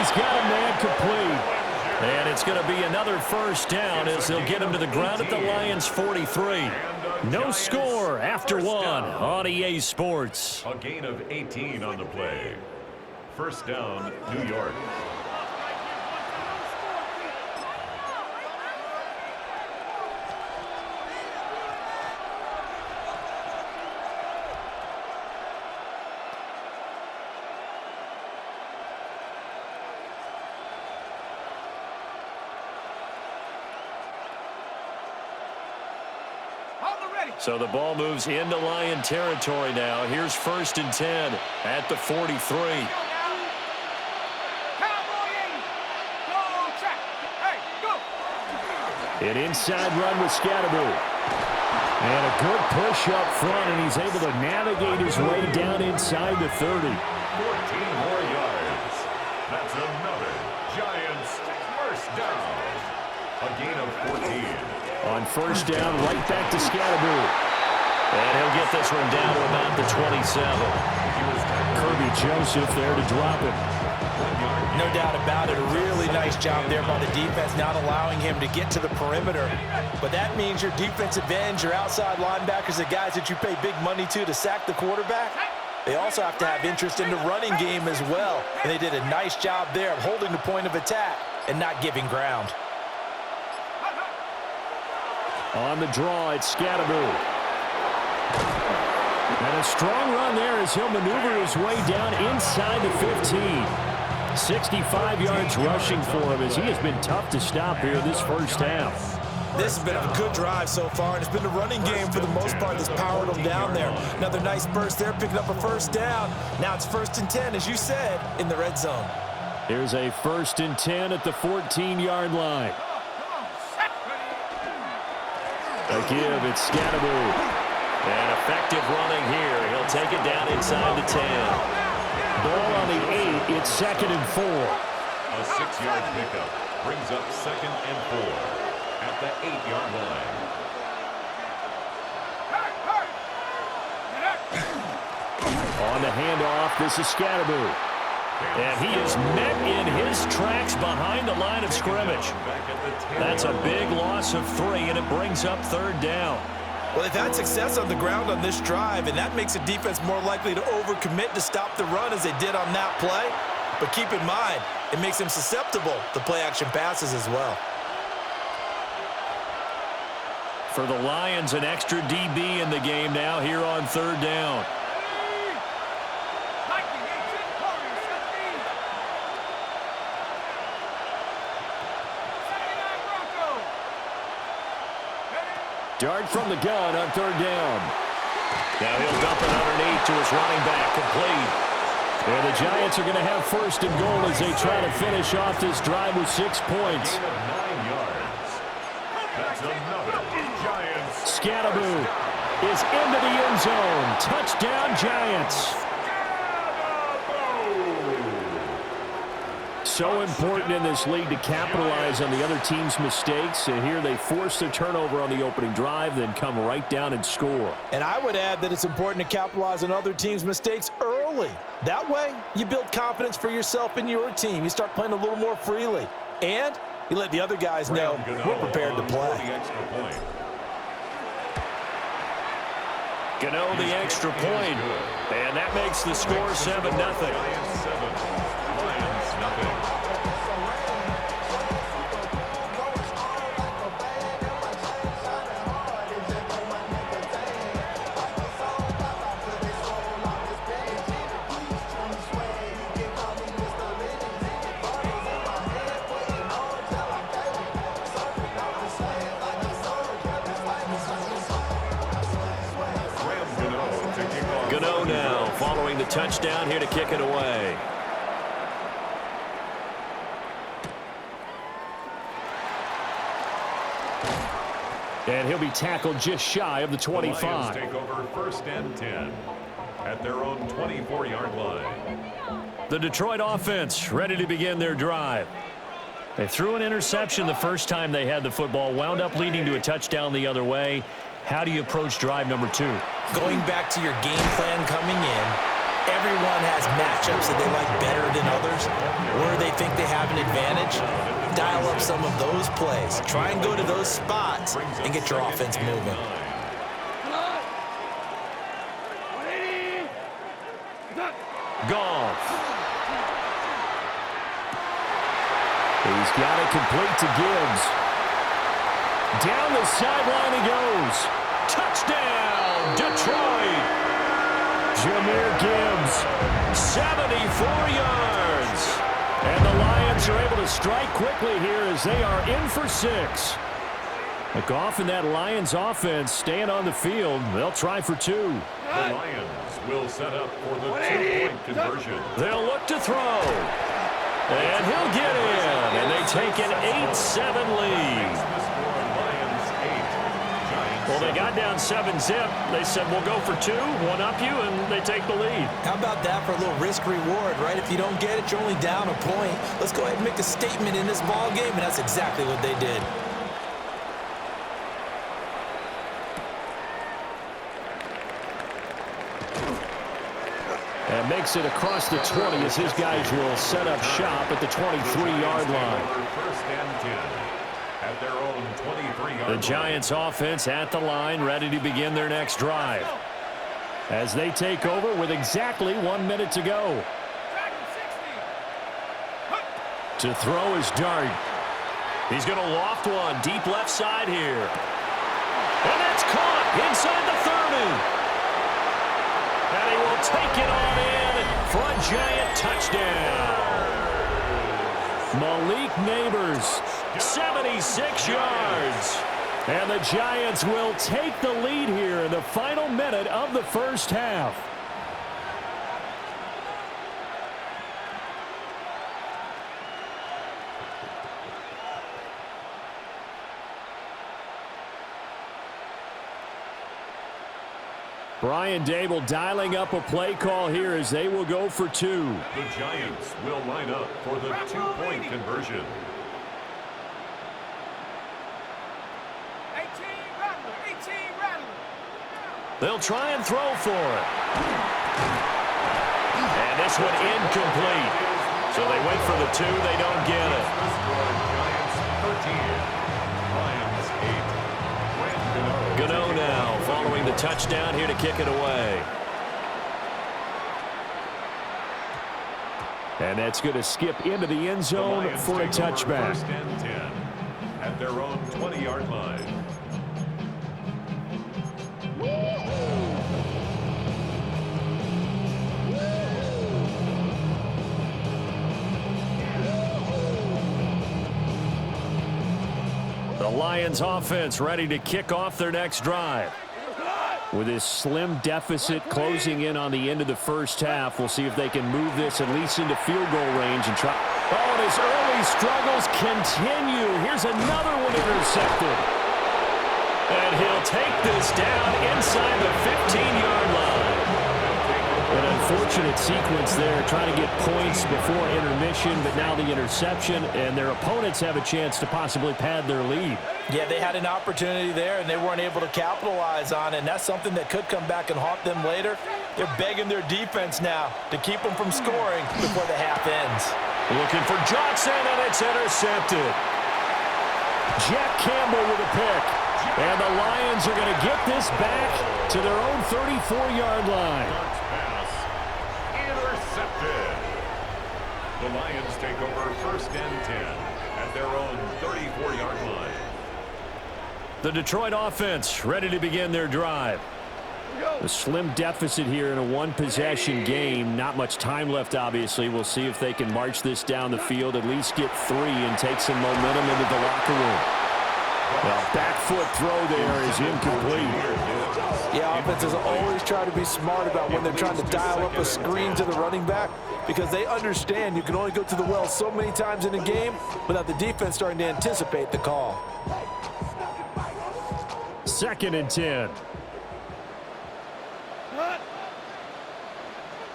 he's got a man complete. And it's going to be another first down as they'll get him to the ground at the Lions 43. No score after one on EA Sports. A gain of 18 on the play. First down, New York. So the ball moves into Lion territory now. Here's first and 10 at the 43. An inside run with Scatteroo. And a good push up front, and he's able to navigate his way down inside the 30. 14 more yards. That's another Giants first down. A gain of 14. On first down, right back to Scatteroo. And he'll get this one down to about the 27. Kirby Joseph there to drop it. No doubt about it. A really nice job there by the defense, not allowing him to get to the perimeter. But that means your defensive ends, your outside linebackers, the guys that you pay big money to sack the quarterback, they also have to have interest in the running game as well. And they did a nice job there of holding the point of attack and not giving ground. On the draw, it's Scatteroo. And a strong run there as he'll maneuver his way down inside the 15. 65 yards rushing for him as he has been tough to stop here this first half. This has been a good drive so far, and it's been the running game for the most part that's powered them down there. Another nice burst there, picking up a first down. Now it's first and 10, as you said, in the red zone. Here's a first and 10 at the 14-yard line. A give, it's Scatteroo. And effective running here. He'll take it down inside the 10. Ball on the 8. It's second and 4. A 6-yard pickup brings up second and 4 at the 8-yard line. On the handoff, this is Scatteroo. And he is met in his tracks behind the line of scrimmage. That's a big loss of 3, and it brings up third down. Well, they've had success on the ground on this drive, and that makes a defense more likely to overcommit to stop the run as they did on that play. But keep in mind, it makes them susceptible to play-action passes as well. For the Lions, an extra DB in the game now here on third down. Dart from the gun on third down. Now he'll dump it underneath to his running back, complete. And the Giants are going to have first and goal as they try to finish off this drive with 6 points. 9 yards. That's another Giants. Scatteroo is into the end zone. Touchdown, Giants. So important in this league to capitalize on the other team's mistakes. And here they force the turnover on the opening drive, then come right down and score. And I would add that it's important to capitalize on other teams' mistakes early. That way, you build confidence for yourself and your team. You start playing a little more freely. And you let the other guys know we're prepared to play. Gano the extra point. And that makes the score 7-0. Lions 7. Lions nothing. Gano now following the touchdown here to kick it away. And he'll be tackled just shy of the 25. The Lions take over first and 10 at their own 24-yard line. The Detroit offense ready to begin their drive. They threw an interception the first time they had the football, wound up leading to a touchdown the other way. How do you approach drive number 2? Going back to your game plan coming in, everyone has matchups that they like better than others, where they think they dial up some of those plays. Try and go to those spots and get your offense moving. Goff. He's got it complete to Gibbs. Down the sideline he goes. Touchdown, Detroit. Jahmyr Gibbs, 74 yards. And the Lions are able to strike quickly here as they are in for 6. Goff and that Lions offense staying on the field. They'll try for 2. The Lions will set up for the 2-point conversion. They'll look to throw. And he'll get in. And they take an 8-7 lead. Well, they got down 7-zip. They said, we'll go for 2, one up you, and they take the lead. How about that for a little risk-reward, right? If you don't get it, you're only down a point. Let's go ahead and make a statement in this ball game, and that's exactly what they did. And makes it across the 20 as his guys will set up shop at the 23-yard line. First and 10 at their own 23-yard line. The Giants offense at the line, ready to begin their next drive. As they take over with exactly 1 minute to go. To throw is Dart. He's going to loft one deep left side here. And that's caught inside the 30. And he will take it on in for a Giant touchdown. Malik Neighbors, 76 yards. And the Giants will take the lead here in the final minute of the first half. Brian Dable dialing up a play call here as they will go for 2. The Giants will line up for the 2-point conversion. They'll try and throw for it. And this one incomplete. So they wait for the 2. They don't get it. Giants 13, Lions 8. Gano now following the touchdown here to kick it away. And that's going to skip into the end zone for a touchback. First and 10 at their own 20-yard line. The Lions offense ready to kick off their next drive. With this slim deficit closing in on the end of the first half, we'll see if they can move this at least into field goal range and try. Oh, and his early struggles continue. Here's another one intercepted. And he'll take this down inside the 15-yard line. An unfortunate sequence there, trying to get points before intermission, but now the interception, and their opponents have a chance to possibly pad their lead. Yeah, they had an opportunity there, and they weren't able to capitalize on it, and that's something that could come back and haunt them later. They're begging their defense now to keep them from scoring before the half ends. Looking for Johnson, and it's intercepted. Jack Campbell with a pick. And the Lions are going to get this back to their own 34-yard line. Intercepted. The Lions take over first and 10 at their own 34-yard line. The Detroit offense ready to begin their drive. A slim deficit here in a one-possession game. Not much time left, obviously. We'll see if they can march this down the field, at least get 3 and take some momentum into the locker room. Well, back foot throw there is incomplete. Yeah, offenses always try to be smart about when they're trying to dial up a screen to the running back, because they understand you can only go to the well so many times in a game without the defense starting to anticipate the call. 2nd and 10.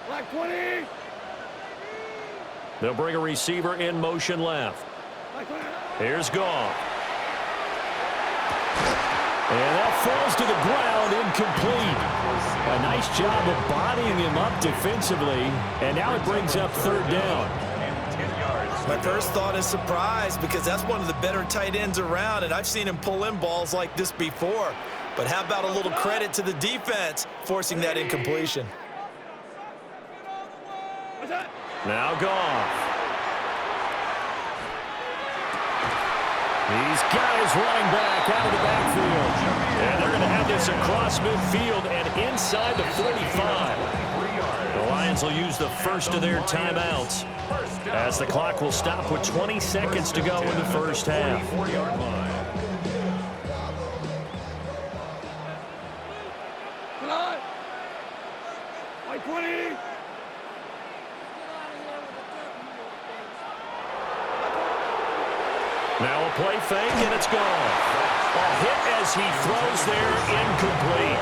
Black 20. They'll bring a receiver in motion left. Here's Goff. And that falls to the ground, incomplete. A nice job of bodying him up defensively, and now it brings up 3rd down. My first thought is surprise because that's one of the better tight ends around, and I've seen him pull in balls like this before. But how about a little credit to the defense forcing that incompletion? Now Goff. He's got his running back out of the backfield. And they're going to have this across midfield and inside the 45. The Lions will use the first of their timeouts as the clock will stop with 20 seconds to go in the first half. Now a play fake, and it's gone. A hit as he throws there, incomplete.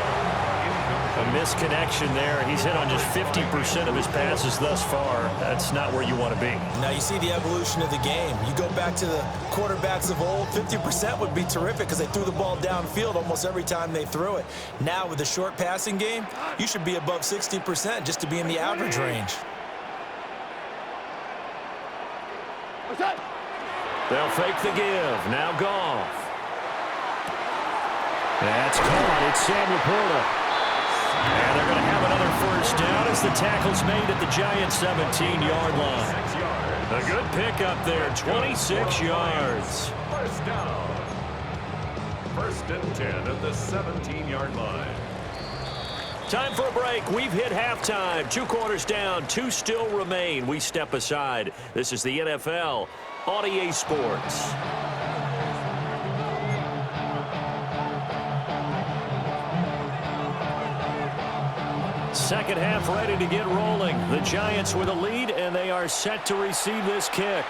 A misconnection there. He's hit on just 50% of his passes thus far. That's not where you want to be. Now you see the evolution of the game. You go back to the quarterbacks of old, 50% would be terrific because they threw the ball downfield almost every time they threw it. Now with the short passing game, you should be above 60% just to be in the average range. They'll fake the give. Now Goff. That's caught. It's Sam Laporta. And they're going to have another first down as the tackle's made at the Giants' 17-yard line. A good pickup there, 26 yards. First down. First and 10 at the 17-yard line. Time for a break. We've hit halftime. 2 quarters down, 2 still remain. We step aside. This is the NFL on EA Sports. Second half ready to get rolling. The Giants with a lead, and they are set to receive this kick.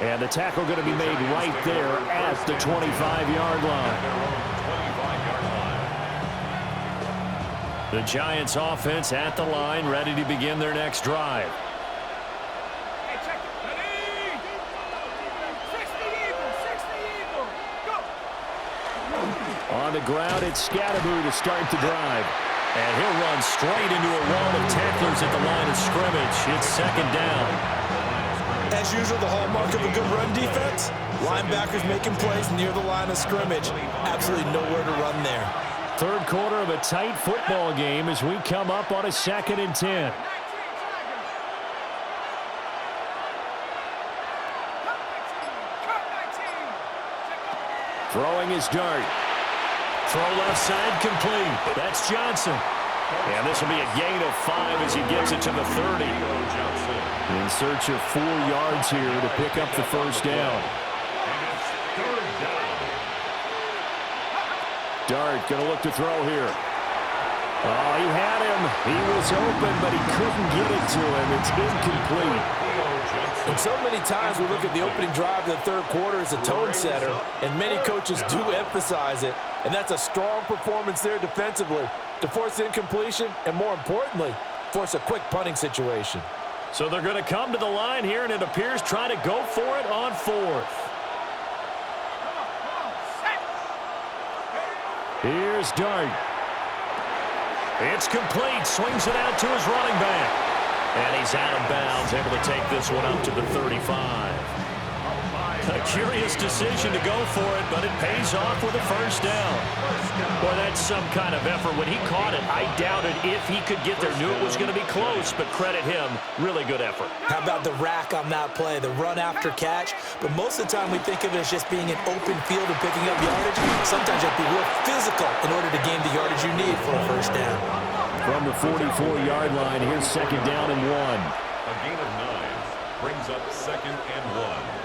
And the tackle going to be made right there at the 25-yard line. The Giants offense at the line, ready to begin their next drive. On the ground, it's Scatterbo to start the drive. And he'll run straight into a wall of tacklers at the line of scrimmage. It's second down. As usual, the hallmark of a good run defense, linebackers making plays near the line of scrimmage. Absolutely nowhere to run there. Third quarter of a tight football game as we come up on a 2nd and 10. Throwing his dart. Throw left side complete. That's Johnson. And this will be a gain of 5 as he gets it to the 30. In search of 4 yards here to pick up the first down. Dart going to look to throw here. Oh, he had him. He was open, but he couldn't get it to him. It's incomplete. And so many times we look at the opening drive of the third quarter as a tone setter, and many coaches do emphasize it. And that's a strong performance there defensively to force incompletion and, more importantly, force a quick punting situation. So they're going to come to the line here, and it appears trying to go for it on 4th. Here's Dart. It's complete. Swings it out to his running back. And he's out of bounds, able to take this one up to the 35. A curious decision to go for it, but it pays off with a first down. Boy, that's some kind of effort. When he caught it, I doubted if he could get there. Knew it was going to be close, but credit him. Really good effort. How about the rack on that play, the run after catch? But most of the time we think of it as just being an open field and picking up yardage. Sometimes you have to be real physical in order to gain the yardage you need for a first down. From the 44-yard line, here's second down and 1. A gain of 9 brings up 2nd and 1.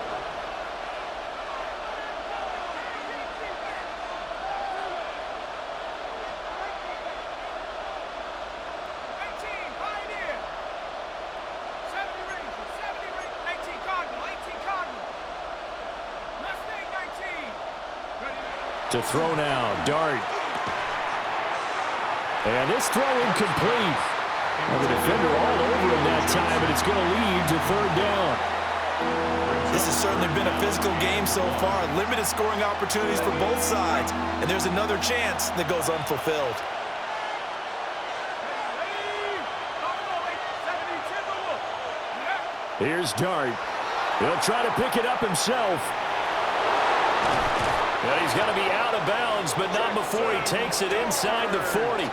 To throw now, Dart. And this throw incomplete. Well, the defender all over him that time, but it's going to lead to 3rd down. This has certainly been a physical game so far. Limited scoring opportunities for both sides. And there's another chance that goes unfulfilled. Here's Dart. He'll try to pick it up himself. And he's going to be out of bounds, but not before he takes it inside the 40.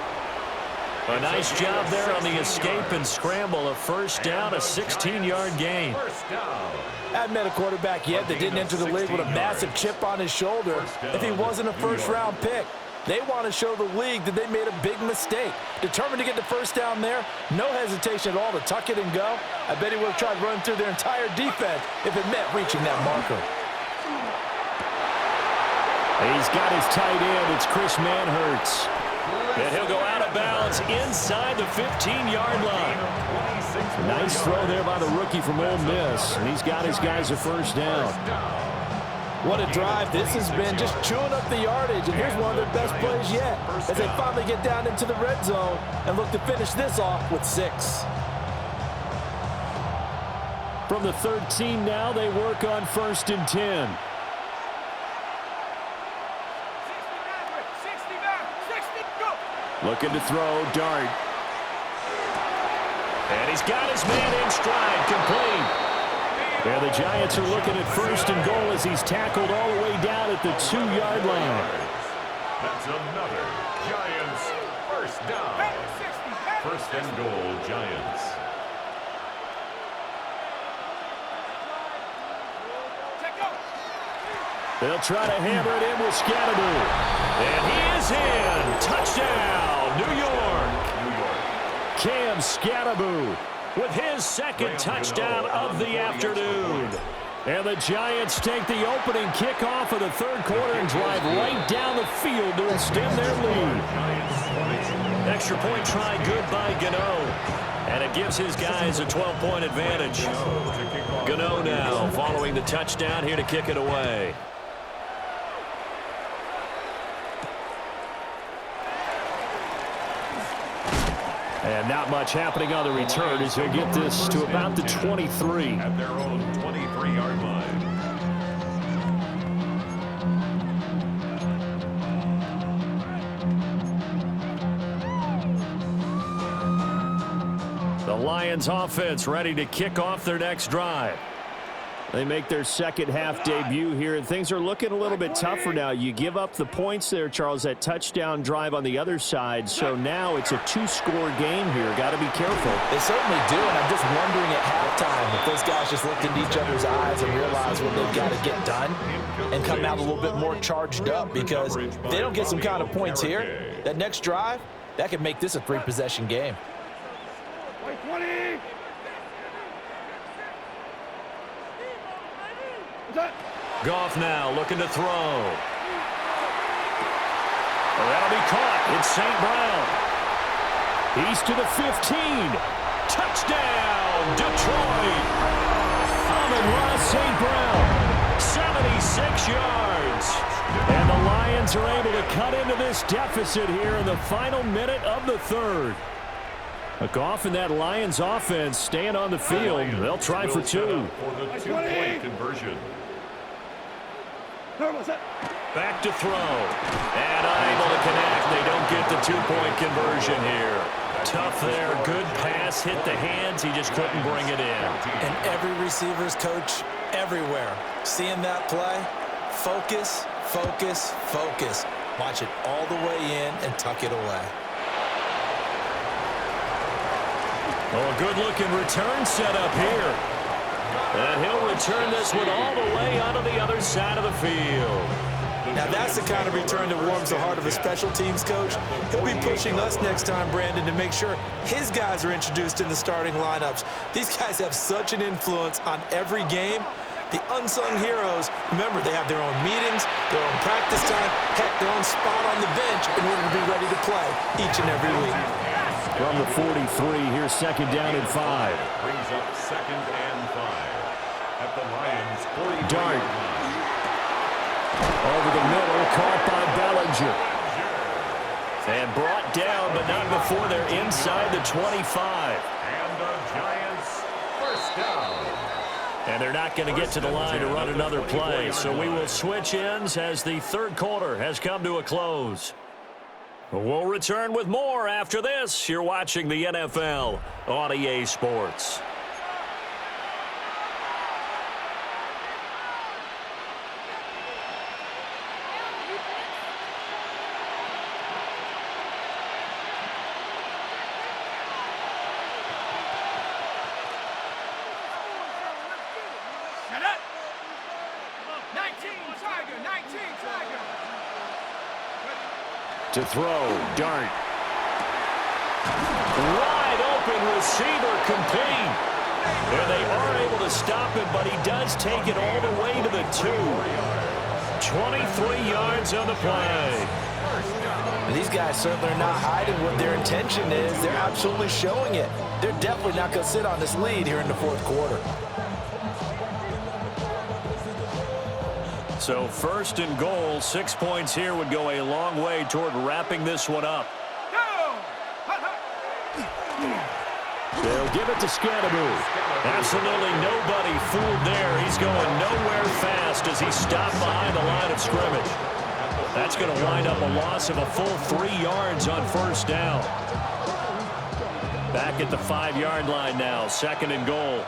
A nice job there on the escape and scramble. A first down, a 16-yard gain. Haven't met a quarterback yet that didn't enter the league with a massive chip on his shoulder if he wasn't a first-round pick. They want to show the league that they made a big mistake. Determined to get the first down there, no hesitation at all to tuck it and go. I bet he would have tried running through their entire defense if it meant reaching that marker. He's got his tight end. It's Chris Manhertz. And he'll go out of bounds inside the 15-yard line. Nice throw there by the rookie from Ole Miss. And he's got his guys a first down. What a drive this has been, just chewing up the yardage. And here's one of their best plays yet as they finally get down into the red zone and look to finish this off with 6. From the 13 now, they work on 1st and 10. Looking to throw, Dart. And he's got his man in stride, complete. And the Giants are looking at 1st and goal as he's tackled all the way down at the 2-yard line. That's another Giants first down. 1st and goal, Giants. They'll try to hammer it in with Scatterby. And he is in. Touchdown, New York. Cam Scatterby with his second touchdown of the afternoon. And the Giants take the opening kickoff of the 3rd quarter and drive right down the field to extend their lead. Extra point try good by Gano. And it gives his guys a 12-point advantage. Gano now following the touchdown here to kick it away. And not much happening on the return as he'll get this to about the 23. At their own 23-yard line. The Lions offense ready to kick off their next drive. They make their second half debut here, and things are looking a little bit tougher now. You give up the points there, Charles, that touchdown drive on the other side. So now it's a 2-score game here. Got to be careful. They certainly do, and I'm just wondering at halftime if those guys just looked into each other's eyes and realized what they've got to get done and come out a little bit more charged up, because if they don't get some kind of points here, that next drive, that could make this a 3-possession game. Goff now looking to throw. Well, that'll be caught. It's St. Brown. He's to the 15. Touchdown, Detroit. Amon-Ra St. Brown, 76 yards. And the Lions are able to cut into this deficit here in the final minute of the 3rd. Goff and that Lions offense staying on the field. They'll try for 2. For the 2-point conversion. Back to throw. And unable to connect. They don't get the 2-point conversion here. Tough there. Good pass. Hit the hands. He just couldn't bring it in. And every receiver's coach everywhere. Seeing that play, focus, focus, focus. Watch it all the way in and tuck it away. Oh, a good-looking return set up here. And he'll return this one all the way onto the other side of the field. Now that's the kind of return that warms the heart of a special teams coach. He'll be pushing us next time, Brandon, to make sure his guys are introduced in the starting lineups. These guys have such an influence on every game. The unsung heroes, remember, they have their own meetings, their own practice time, heck, their own spot on the bench in order to be ready to play each and every week. From the 43, here's 2nd down and 5. Brings up 2nd and 5. At the Lions 40. Dart. Over the middle, caught by Bellinger. And brought down, but not before they're inside the 25. And the Giants first down. And they're not going to get to the line to run another play. So we will switch ends as the 3rd quarter has come to a close. We'll return with more after this. You're watching the NFL on EA Sports. To throw, Dart. Wide open receiver, complete. And they are able to stop it, but he does take it all the way to the 2. 23 yards on the play. And these guys certainly are not hiding what their intention is. They're absolutely showing it. They're definitely not going to sit on this lead here in the fourth quarter. So first and goal, 6 points here would go a long way toward wrapping this one up. They'll give it to Scatteroo. Absolutely nobody fooled there. He's going nowhere fast as he stopped behind the line of scrimmage. That's going to wind up a loss of a full 3 yards on first down. Back at the 5-yard line now, second and goal.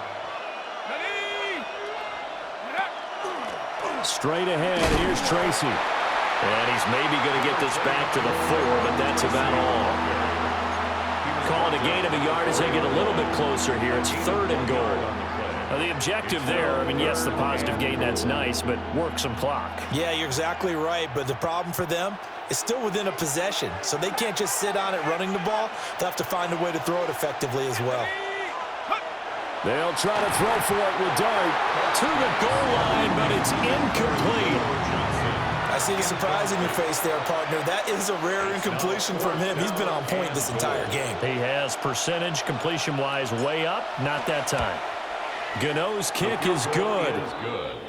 Straight ahead, here's Tracy. And he's maybe going to get this back to the 4, but that's about all. Calling a gain of a yard as they get a little bit closer here. It's third and goal. Now the objective there, I mean, yes, the positive gain, that's nice, but work some clock. Yeah, you're exactly right, but the problem for them is still within a possession, so they can't just sit on it running the ball. They'll have to find a way to throw it effectively as well. They'll try to throw for it with Dart to the goal line, but it's incomplete. I see the surprise in your face there, partner. That is a rare incompletion from him. He's been on point this entire game. He has percentage completion-wise way up, not that time. Gano's kick is good,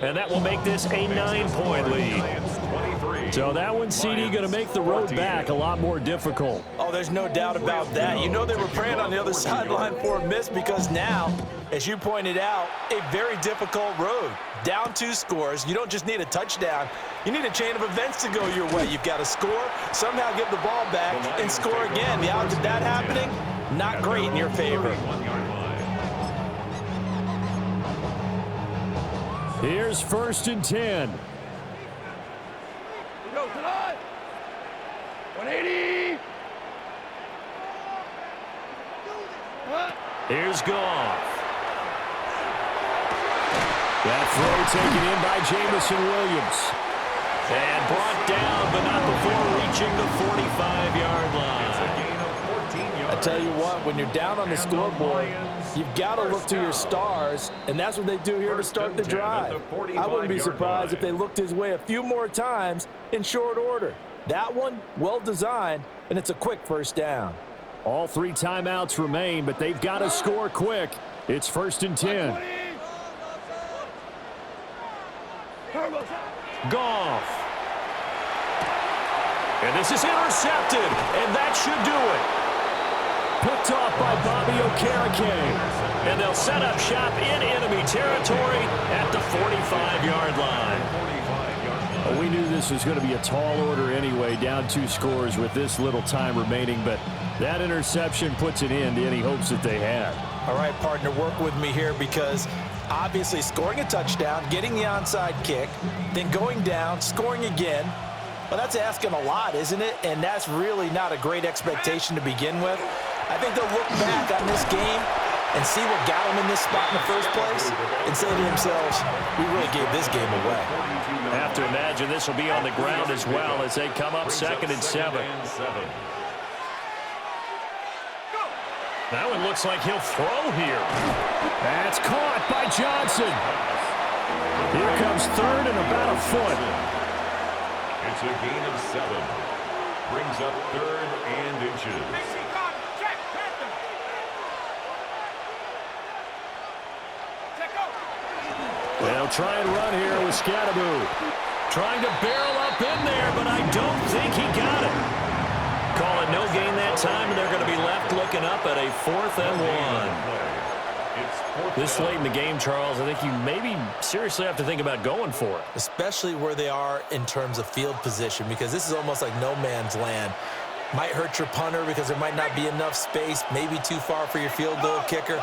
and that will make this a 9-point lead. So that one, CD, going to make the road back a lot more difficult. Oh, there's no doubt about that. You know they were praying on the other sideline for a miss because now, as you pointed out, a very difficult road. Down 2 scores. You don't just need a touchdown. You need a chain of events to go your way. You've got to score, somehow get the ball back, and score again. The odds of that happening, not great in your favor. Here's first and 10. Go, tonight. 180. Here's Goff. That throw taken in by Jamison Williams. And brought down, but not before reaching the 45-yard line. I tell you what, when you're down on the scoreboard, you've got to look to your stars, and that's what they do here to start the drive. I wouldn't be surprised if they looked his way a few more times in short order. That one, well designed, and it's a quick first down. All 3 timeouts remain, but they've got to score quick. It's first and 10. Goff. And this is intercepted, and that should do it. Picked off by Bobby Okereke. And they'll set up shop in enemy territory at the 45-yard line. Well, we knew this was going to be a tall order anyway, down 2 scores with this little time remaining, but that interception puts an end to any hopes that they had. All right, partner, work with me here because obviously scoring a touchdown, getting the onside kick, then going down, scoring again. Well, that's asking a lot, isn't it? And that's really not a great expectation to begin with. I think they'll look back on this game and see what got them in this spot in the first place and say to themselves, we really gave this game away. I have to imagine this will be on the ground as well as they come up second and 7. That one looks like he'll throw here. That's caught by Johnson. Here comes third and about a foot. It's a gain of 7. Brings up third and inches. They'll try and run here with Scatteroo. Trying to barrel up in there, but I don't think he got it. Call it no gain that time, and they're going to be left looking up at a 4th and 1. This late in the game, Charles, I think you maybe seriously have to think about going for it. Especially where they are in terms of field position, because this is almost like no man's land. Might hurt your punter because there might not be enough space, maybe too far for your field goal kicker.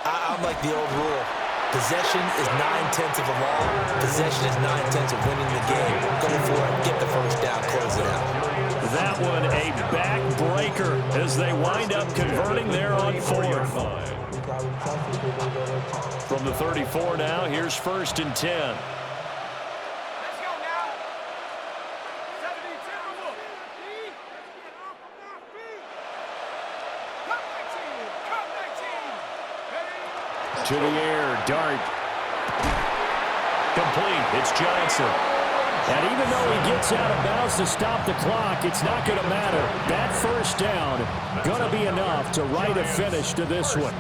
I'm like the old rule. Possession is 9/10 of the law. Possession is 9/10 of winning the game. Go for it. Get the first down. Close it out. That one a backbreaker as they wind up converting there on 4th. From the 34 now, here's first and 10. Let's go now. 72. To the air, Dart. Complete. It's Johnson. And even though he gets out of bounds to stop the clock, it's not going to matter. That first down going to be enough to write a finish to this one.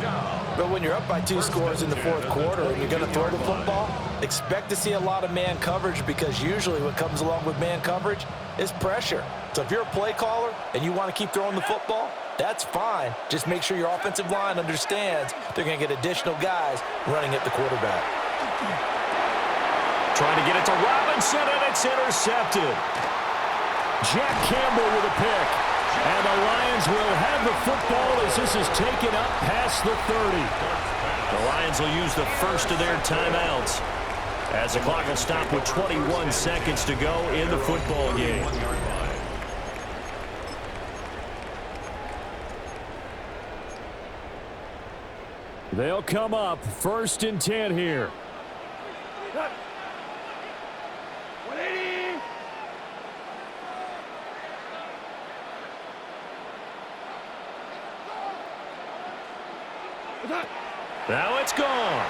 But when you're up by 2 scores in the fourth quarter and you're going to throw the football, expect to see a lot of man coverage, because usually what comes along with man coverage is pressure. So if you're a play caller and you want to keep throwing the football, that's fine. Just make sure your offensive line understands they're going to get additional guys running at the quarterback. Trying to get it to Robinson, and it's intercepted. Jack Campbell with a pick. And the Lions will have the football as this is taken up past the 30. The Lions will use the first of their timeouts as the clock will stop with 21 seconds to go in the football game. They'll come up 1st and 10 here. Now it's gone.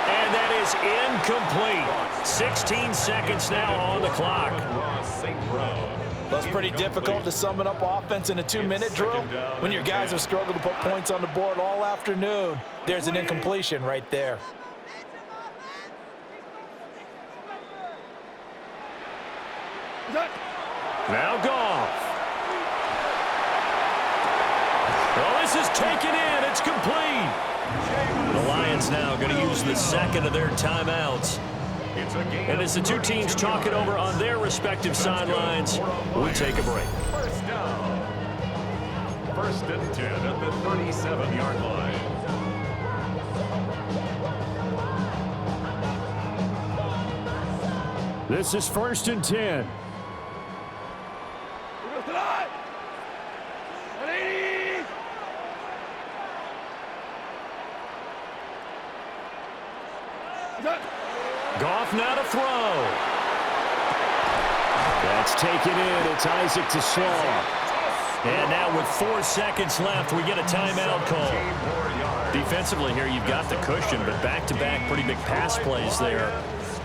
And that is incomplete. 16 seconds now on the clock. Well, it's pretty difficult to sum it up offense in a 2-minute drill. When your guys have struggled to put points on the board all afternoon, there's an incompletion right there. Now Goff. Well, this is taken in. It's complete. The Lions now going to use the second of their timeouts. And as the two teams talk it over on their respective sidelines, we take a break. First down. 1st and 10 at the 37-yard line. This is 1st and 10. Goff now to throw. That's taken in. It's Isaac Tesar. And now with 4 seconds left, we get a timeout call. Defensively here, you've got the cushion, but back-to-back pretty big pass plays there.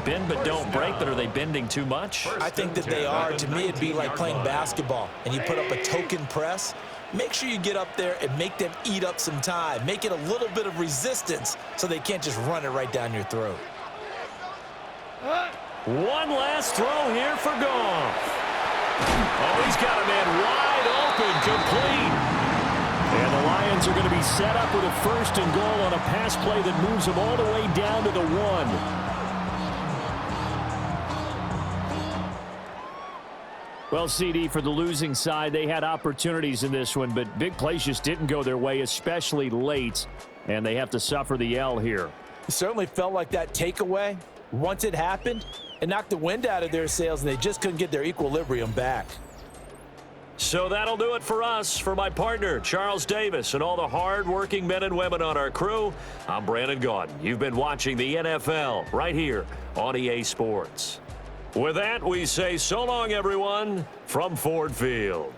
Bend but don't break, but are they bending too much? I think that they are. To me, it'd be like playing basketball, and you put up a token press. Make sure you get up there and make them eat up some time. Make it a little bit of resistance so they can't just run it right down your throat. One last throw here for Goff. Oh, he's got a man wide open, complete. And the Lions are going to be set up with a 1st and goal on a pass play that moves them all the way down to the 1. Well, CD, for the losing side, they had opportunities in this one, but big plays just didn't go their way, especially late, and they have to suffer the L here. It certainly felt like that takeaway, once it happened, it knocked the wind out of their sails, and they just couldn't get their equilibrium back. So that'll do it for us. For my partner, Charles Davis, and all the hard-working men and women on our crew, I'm Brandon Gaudin. You've been watching the NFL right here on EA Sports. With that, we say so long, everyone, from Ford Field.